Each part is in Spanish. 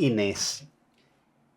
Inés,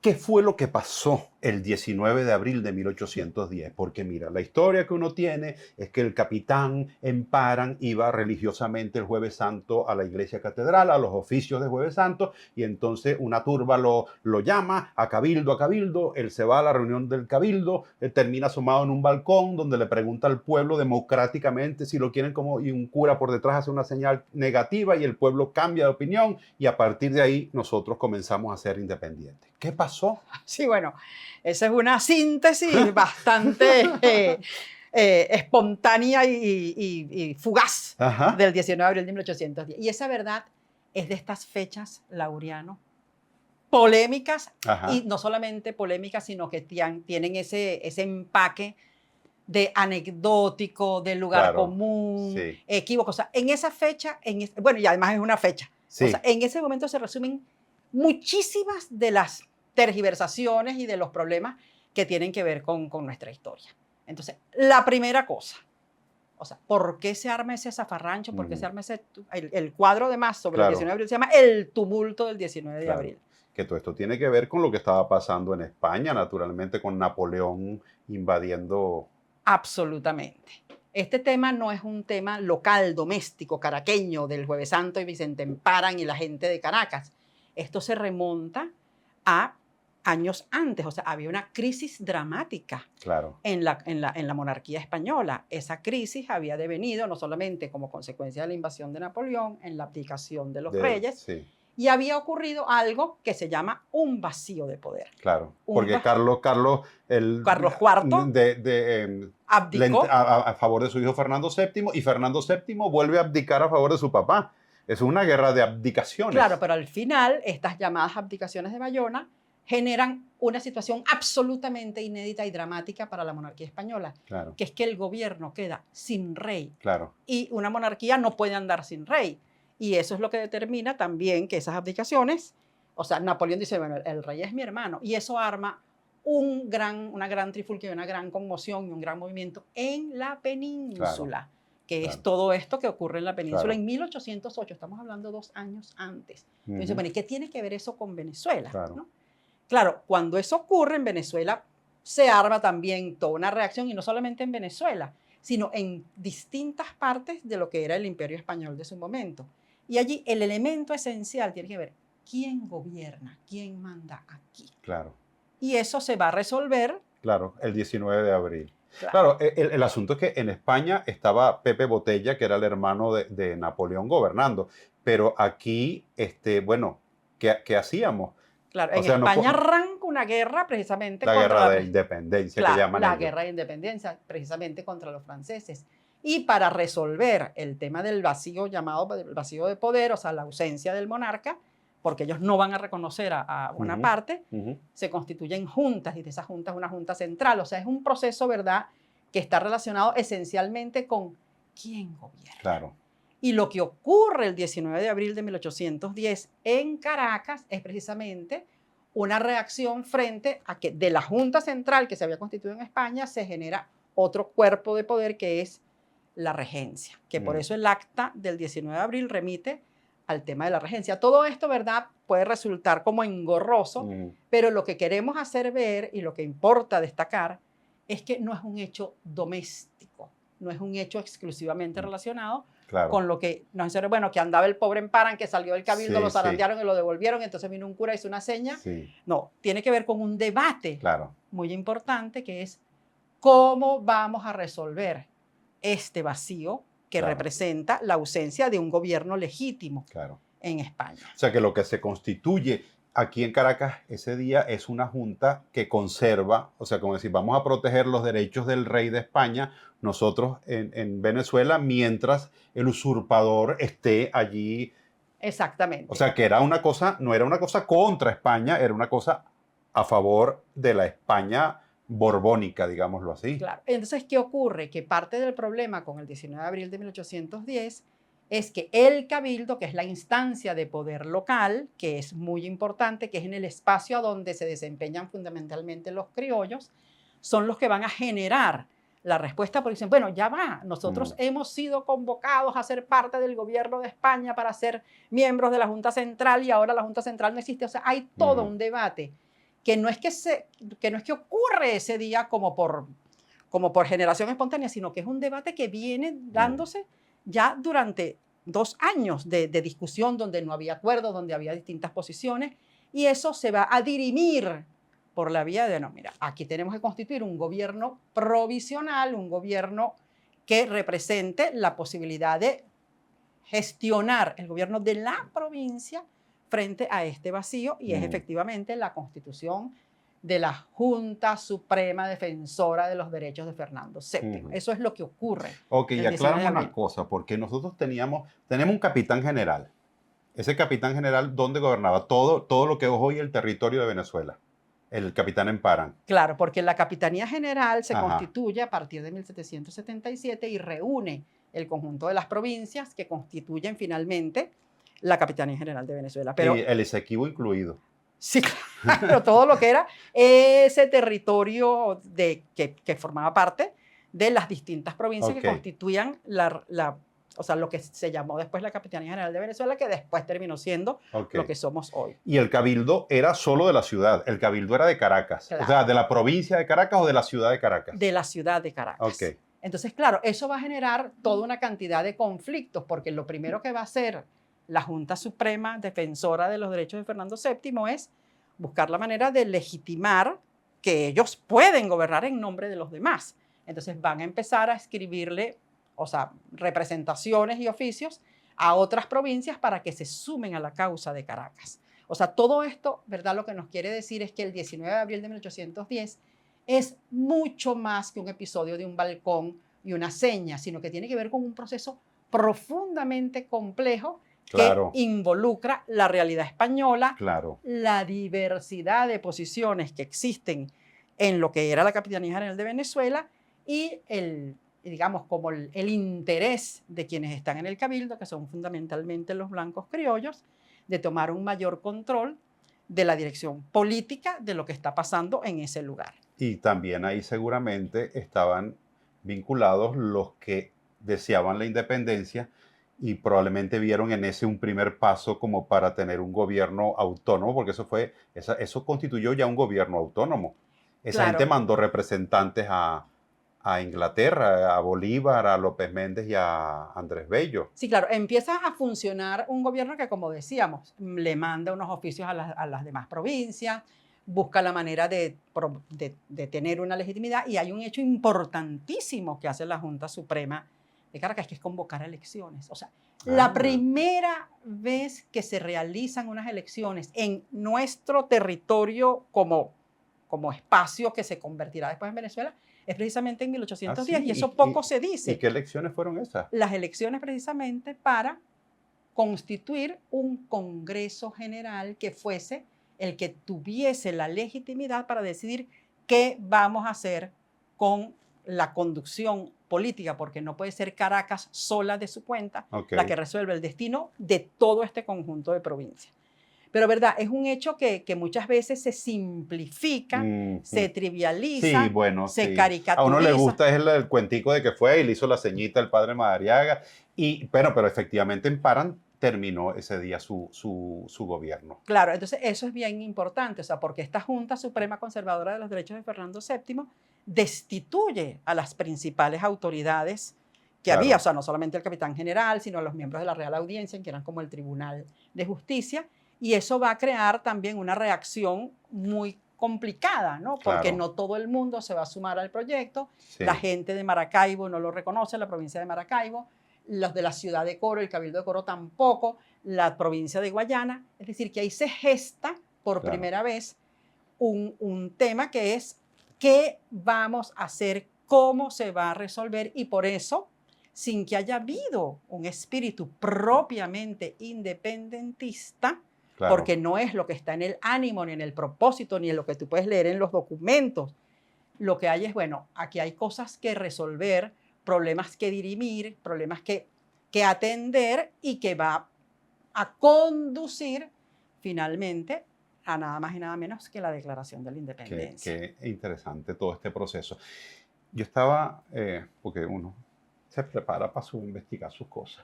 ¿qué fue lo que pasó el 19 de abril de 1810? Porque mira, la historia que uno tiene es que el capitán Emparan iba religiosamente el Jueves Santo a la iglesia catedral, a los oficios de Jueves Santo, y entonces una turba lo llama a cabildo, él se va a la reunión del cabildo, termina asomado en un balcón donde le pregunta al pueblo democráticamente si lo quieren como, y un cura por detrás hace una señal negativa y el pueblo cambia de opinión y a partir de ahí nosotros comenzamos a ser independientes. ¿Qué pasó? Sí, bueno, esa es una síntesis bastante espontánea y fugaz del 19 de abril de 1810. Y esa verdad es de estas fechas, Laureano, polémicas, y no solamente polémicas, sino que tienen ese empaque de anecdótico, de lugar común, equívoco. O sea, en esa fecha, bueno, y además es una fecha. Sí. O sea, en ese momento se resumen muchísimas de las tergiversaciones y de los problemas que tienen que ver con nuestra historia. Entonces, la primera cosa, o sea, ¿por qué se arma ese zafarrancho? ¿Por qué se arma el cuadro de más sobre el 19 de abril? Se llama El tumulto del 19 de abril. Que todo esto tiene que ver con lo que estaba pasando en España, naturalmente, con Napoleón invadiendo. Absolutamente. Este tema no es un tema local, doméstico, caraqueño, del Jueves Santo y Vicente Emparan y la gente de Caracas. Esto se remonta a años antes, o sea, había una crisis dramática en la monarquía española. Esa crisis había devenido no solamente como consecuencia de la invasión de Napoleón, en la abdicación de los reyes, y había ocurrido algo que se llama un vacío de poder. Claro, porque Carlos IV abdicó a favor de su hijo Fernando VII y Fernando VII vuelve a abdicar a favor de su papá. Es una guerra de abdicaciones. Claro, pero al final estas llamadas abdicaciones de Bayona generan una situación absolutamente inédita y dramática para la monarquía española, que es que el gobierno queda sin rey. Y una monarquía no puede andar sin rey. Y eso es lo que determina también que esas abdicaciones, o sea, Napoleón dice, bueno, el rey es mi hermano, y eso arma una gran trifulca, una gran conmoción y un gran movimiento en la península, que es todo esto que ocurre en la península en 1808, estamos hablando 2 años antes. Entonces, bueno, ¿y qué tiene que ver eso con Venezuela? ¿No? Claro, cuando eso ocurre en Venezuela, se arma también toda una reacción, y no solamente en Venezuela, sino en distintas partes de lo que era el Imperio Español de su momento. Y allí el elemento esencial tiene que ver quién gobierna, quién manda aquí. Y eso se va a resolver. El 19 de abril. Claro, el asunto es que en España estaba Pepe Botella, que era el hermano de Napoleón, gobernando. Pero aquí, bueno, ¿qué hacíamos? Claro, en España arranca una guerra precisamente contra la guerra de independencia, que llaman ellos. La guerra de independencia, precisamente contra los franceses. Y para resolver el tema del vacío llamado el vacío de poder, o sea, la ausencia del monarca, porque ellos no van a reconocer a una parte, se constituyen juntas, y de esas juntas una junta central. O sea, es un proceso, ¿verdad?, que está relacionado esencialmente con quién gobierna. Y lo que ocurre el 19 de abril de 1810 en Caracas es precisamente una reacción frente a que de la Junta Central que se había constituido en España se genera otro cuerpo de poder que es la regencia, que por eso el acta del 19 de abril remite al tema de la regencia. Todo esto, ¿verdad?, puede resultar como engorroso, pero lo que queremos hacer ver y lo que importa destacar es que no es un hecho doméstico, no es un hecho exclusivamente relacionado con lo que nos enseñó, bueno, que andaba el pobre Emparan, que salió del cabildo, lo zarandearon y lo devolvieron, entonces vino un cura, hizo una seña. No, tiene que ver con un debate muy importante, que es cómo vamos a resolver este vacío que representa la ausencia de un gobierno legítimo en España. O sea, que lo que se constituye aquí en Caracas ese día es una junta que conserva, o sea, como decir, vamos a proteger los derechos del rey de España, nosotros en Venezuela, mientras el usurpador esté allí. Exactamente. O sea, que era una cosa, no era una cosa contra España, era una cosa a favor de la España borbónica, digámoslo así. Claro. Entonces, ¿qué ocurre? Que parte del problema con el 19 de abril de 1810 es que el cabildo, que es la instancia de poder local, que es muy importante, que es en el espacio a donde se desempeñan fundamentalmente los criollos, son los que van a generar la respuesta, porque dicen, bueno, ya va, nosotros hemos sido convocados a ser parte del gobierno de España para ser miembros de la Junta Central y ahora la Junta Central no existe. O sea, hay todo un debate que no es que ocurre ese día como por generación espontánea, sino que es un debate que viene dándose ya durante 2 años de discusión donde no había acuerdo, donde había distintas posiciones, y eso se va a dirimir por la vía de, no, mira, aquí tenemos que constituir un gobierno provisional, un gobierno que represente la posibilidad de gestionar el gobierno de la provincia frente a este vacío, y es efectivamente la constitución de la Junta Suprema Defensora de los Derechos de Fernando VII. Eso es lo que ocurre. Ok, y aclaramos una cosa, porque nosotros tenemos un capitán general. Ese capitán general, ¿dónde gobernaba? Todo lo que es hoy el territorio de Venezuela. El capitán Emparan. Claro, porque la Capitanía General se constituye a partir de 1777 y reúne el conjunto de las provincias que constituyen finalmente la Capitanía General de Venezuela. Pero, y el Esequibo incluido. Sí, claro, todo lo que era ese territorio que formaba parte de las distintas provincias que constituían o sea, lo que se llamó después la Capitanía General de Venezuela, que después terminó siendo lo que somos hoy. Y el cabildo era solo de la ciudad, el cabildo era de Caracas, claro. O sea, de la provincia de Caracas o de la ciudad de Caracas. De la ciudad de Caracas. Entonces, claro, eso va a generar toda una cantidad de conflictos, porque lo primero que va a hacer la Junta Suprema Defensora de los Derechos de Fernando VII es buscar la manera de legitimar que ellos pueden gobernar en nombre de los demás. Entonces van a empezar a escribirle, o sea, representaciones y oficios a otras provincias para que se sumen a la causa de Caracas. O sea, todo esto, ¿verdad? Lo que nos quiere decir es que el 19 de abril de 1810 es mucho más que un episodio de un balcón y una seña, sino que tiene que ver con un proceso profundamente complejo que involucra la realidad española, la diversidad de posiciones que existen en lo que era la Capitanía General de Venezuela y digamos, como el interés de quienes están en el cabildo, que son fundamentalmente los blancos criollos, de tomar un mayor control de la dirección política de lo que está pasando en ese lugar. Y también ahí seguramente estaban vinculados los que deseaban la independencia y probablemente vieron en ese un primer paso como para tener un gobierno autónomo, porque eso constituyó ya un gobierno autónomo. Esa gente mandó representantes a Inglaterra, a Bolívar, a López Méndez y a Andrés Bello. Sí, claro, empieza a funcionar un gobierno que, como decíamos, le manda unos oficios a las demás provincias, busca la manera de tener una legitimidad, y hay un hecho importantísimo que hace la Junta Suprema de Caracas, que es convocar elecciones. O sea, la primera vez que se realizan unas elecciones en nuestro territorio como espacio que se convertirá después en Venezuela es precisamente en 1810, y eso poco se dice. ¿Y qué elecciones fueron esas? Las elecciones precisamente para constituir un Congreso General que fuese el que tuviese la legitimidad para decidir qué vamos a hacer con la conducción política, porque no puede ser Caracas sola de su cuenta la que resuelve el destino de todo este conjunto de provincias. Pero, ¿verdad? Es un hecho que muchas veces se simplifica, se trivializa, se caricaturiza. A uno le gusta el cuentico de que fue y le hizo la ceñita el padre Madariaga, pero efectivamente Emparan terminó ese día su gobierno. Claro, entonces eso es bien importante, o sea, porque esta Junta Suprema Conservadora de los Derechos de Fernando VII destituye a las principales autoridades que había, o sea, no solamente el capitán general, sino a los miembros de la Real Audiencia, que eran como el Tribunal de Justicia, y eso va a crear también una reacción muy complicada, ¿no? Porque no todo el mundo se va a sumar al proyecto, la gente de Maracaibo no lo reconoce, la provincia de Maracaibo, los de la ciudad de Coro, el Cabildo de Coro tampoco, la provincia de Guayana, es decir, que ahí se gesta por primera vez un tema que es qué vamos a hacer, cómo se va a resolver, y por eso, sin que haya habido un espíritu propiamente independentista, porque no es lo que está en el ánimo, ni en el propósito, ni en lo que tú puedes leer en los documentos. Lo que hay es, bueno, aquí hay cosas que resolver, problemas que dirimir, problemas que atender, y que va a conducir finalmente a nada más y nada menos que la declaración de la independencia. Qué interesante todo este proceso. yo estaba, porque uno se prepara para investigar sus cosas.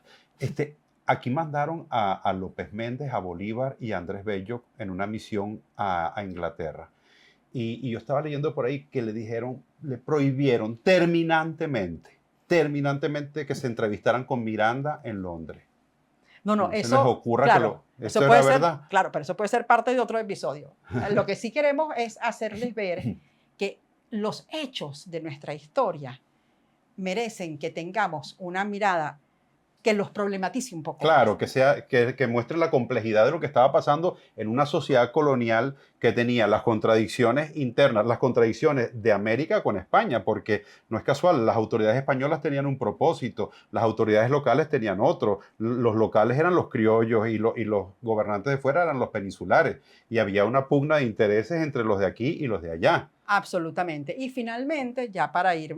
Aquí mandaron a López Méndez, a Bolívar y a Andrés Bello en una misión a Inglaterra. Y yo estaba leyendo por ahí que le dijeron, le prohibieron terminantemente que se entrevistaran con Miranda en Londres. No, No se les eso, ocurra claro, esto eso era puede ser, verdad. claro, pero eso puede ser parte de otro episodio. Lo que sí queremos es hacerles ver que los hechos de nuestra historia merecen que tengamos una mirada que los problematice un poco más. Claro, que muestre la complejidad de lo que estaba pasando en una sociedad colonial que tenía las contradicciones internas, las contradicciones de América con España, porque no es casual, las autoridades españolas tenían un propósito, las autoridades locales tenían otro, los locales eran los criollos y los gobernantes de fuera eran los peninsulares, y había una pugna de intereses entre los de aquí y los de allá. Absolutamente. Y finalmente, ya para ir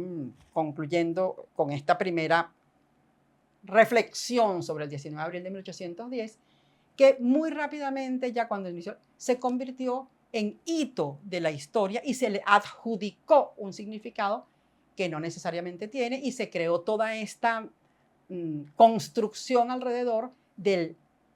concluyendo con esta primera reflexión sobre el 19 de abril de 1810, que muy rápidamente, ya cuando inició, se convirtió en hito de la historia y se le adjudicó un significado que no necesariamente tiene y se creó toda esta construcción alrededor de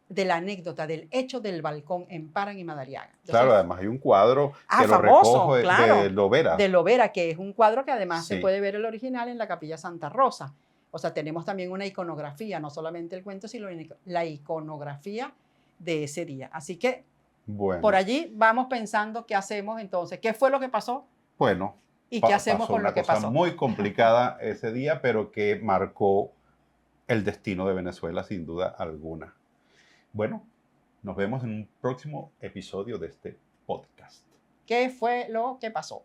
la anécdota, del hecho del balcón en Paran y Madariaga. Entonces, Claro, además hay un cuadro que lo famoso, recoge claro, de Lovera. de Lovera, que es un cuadro que además se Sí. puede ver el original en la Capilla Santa Rosa. O sea, tenemos también una iconografía, no solamente el cuento, sino la iconografía de ese día. Así que Bueno, por allí vamos pensando qué hacemos entonces, qué fue lo que pasó bueno, y qué hacemos pasó con una lo que cosa pasó. muy complicada ese día, pero que marcó el destino de Venezuela sin duda alguna. Bueno, nos vemos en un próximo episodio de este podcast. ¿Qué fue lo que pasó?